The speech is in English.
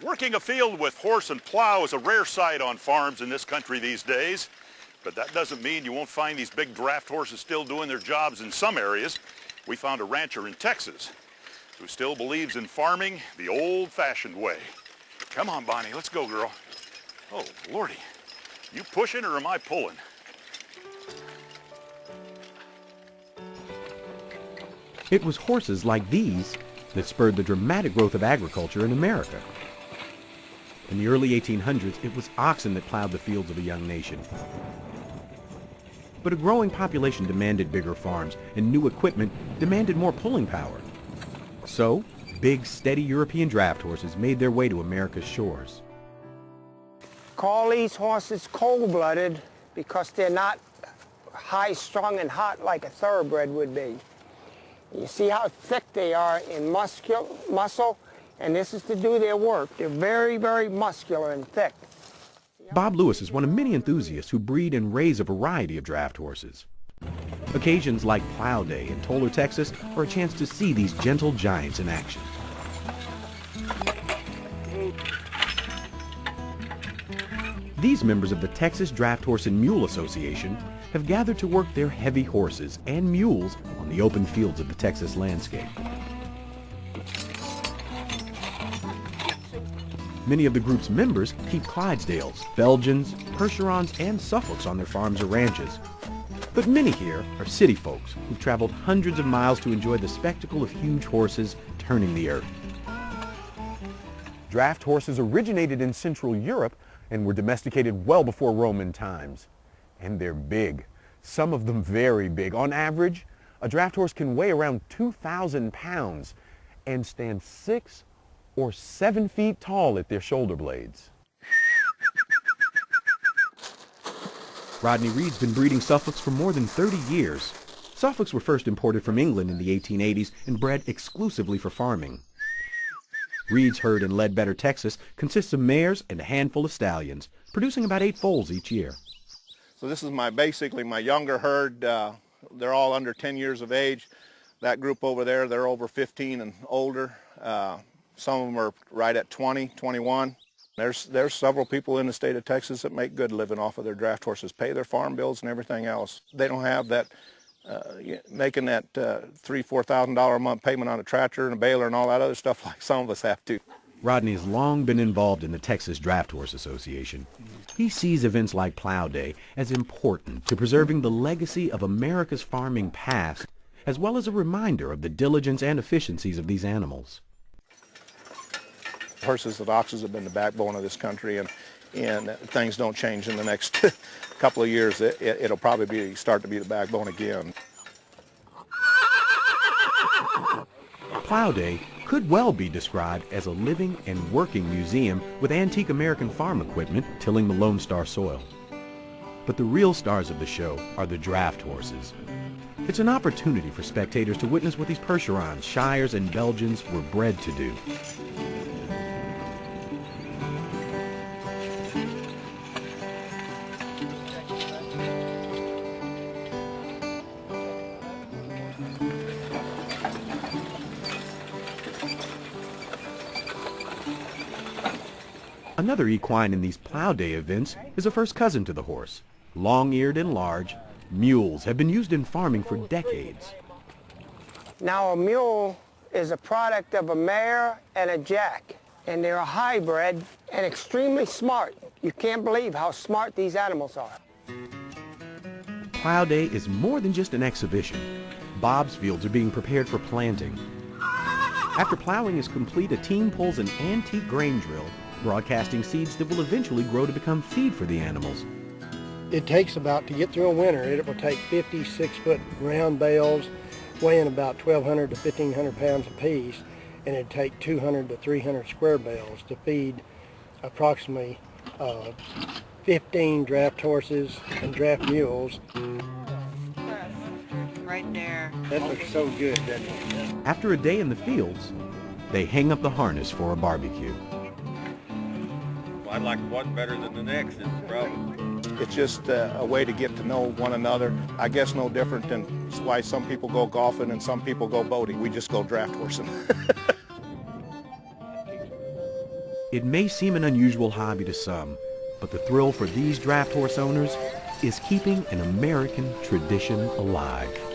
Working a field with horse and plow is a rare sight on farms in this country these days, but that doesn't mean you won't find these big draft horses still doing their jobs in some areas. We found a rancher in Texas who still believes in farming the old-fashioned way. Come on, Bonnie, let's go, girl. Oh, Lordy, you pushing or am I pulling? It was horses like these that spurred the dramatic growth of agriculture in America. In the early 1800s, it was oxen that plowed the fields of a young nation. But a growing population demanded bigger farms, and new equipment demanded more pulling power. So, big, steady European draft horses made their way to America's shores. Call these horses cold-blooded because they're not high-strung and hot like a thoroughbred would be. You see how thick they are in muscle, and this is to do their work. They're very, very muscular and thick. Bob Lewis is one of many enthusiasts who breed and raise a variety of draft horses. Occasions like Plow Day in Tolar, Texas, are a chance to see these gentle giants in action. These members of the Texas Draft Horse and Mule Association have gathered to work their heavy horses and mules on the open fields of the Texas landscape. Many of the group's members keep Clydesdales, Belgians, Percherons, and Suffolks on their farms or ranches. But many here are city folks who've traveled hundreds of miles to enjoy the spectacle of huge horses turning the earth. Draft horses originated in Central Europe and were domesticated well before Roman times. And they're big, some of them very big. On average, a draft horse can weigh around 2,000 pounds and stand 6 or 7 feet tall at their shoulder blades. Rodney Reed's been breeding Suffolks for more than 30 years. Suffolks were first imported from England in the 1880s and bred exclusively for farming. Reed's herd in Ledbetter, Texas consists of mares and a handful of stallions, producing about 8 foals each year. So this is basically my younger herd. They're all under 10 years of age. That group over there, they're over 15 and older. Some of them are right at 20, 21. There's several people in the state of Texas that make good living off of their draft horses, pay their farm bills and everything else. They don't have that, making that $3,000, $4,000 a month payment on a tractor and a baler and all that other stuff like some of us have to. Rodney has long been involved in the Texas Draft Horse Association. He sees events like Plow Day as important to preserving the legacy of America's farming past, as well as a reminder of the diligence and efficiencies of these animals. Horses and oxen have been the backbone of this country, and things don't change in the next couple of years. It'll probably start to be the backbone again. Plow Day could well be described as a living and working museum with antique American farm equipment tilling the Lone Star soil. But the real stars of the show are the draft horses. It's an opportunity for spectators to witness what these Percherons, Shires, and Belgians were bred to do. Another equine in these Plow Day events is a first cousin to the horse. Long-eared and large, mules have been used in farming for decades. Now a mule is a product of a mare and a jack, and they're a hybrid and extremely smart. You can't believe how smart these animals are. Plow Day is more than just an exhibition. Bob's fields are being prepared for planting. After plowing is complete, a team pulls an antique grain drill, broadcasting seeds that will eventually grow to become feed for the animals. It takes about, to get through a winter, it will take 50 6-foot round bales weighing about 1,200 to 1,500 pounds apiece, and it'd take 200 to 300 square bales to feed approximately 15 draft horses and draft mules. Right there. That looks so good, doesn't it? After a day in the fields, they hang up the harness for a barbecue. I'd like one better than the next is the problem. It's just a way to get to know one another. I guess no different than why some people go golfing and some people go boating. We just go draft horsing. It may seem an unusual hobby to some, but the thrill for these draft horse owners is keeping an American tradition alive.